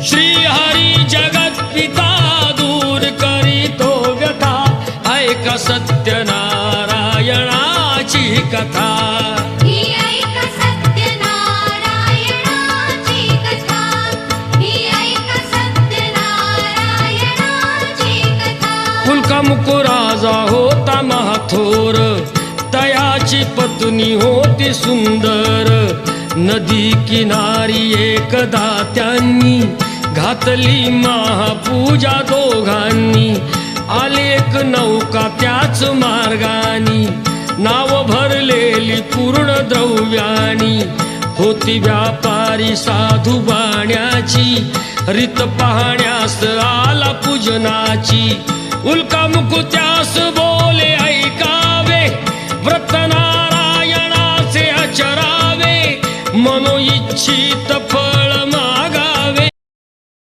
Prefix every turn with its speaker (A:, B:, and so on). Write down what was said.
A: श्रीहरी जगत पिता दूर करीतो व्यथा ऐका सत्यनारायणाची कथा
B: ही ऐका सत्यनारायणाची कथा ही ऐका सत्यनारायणाची कथा
A: कुलकामुक राजा होता महाथोर तयाची पत्नी होती सुंदर नदी किनारी एकदा त्यांनी घातली महापूजा दोघांनी आले एक नौका त्याच मार्गानी नाव भरलेली पूर्ण द्रव्यानी होती व्यापारी साधू बाण्याची रीत पाहण्यास आला पूजनाची उल्कामुक त्यास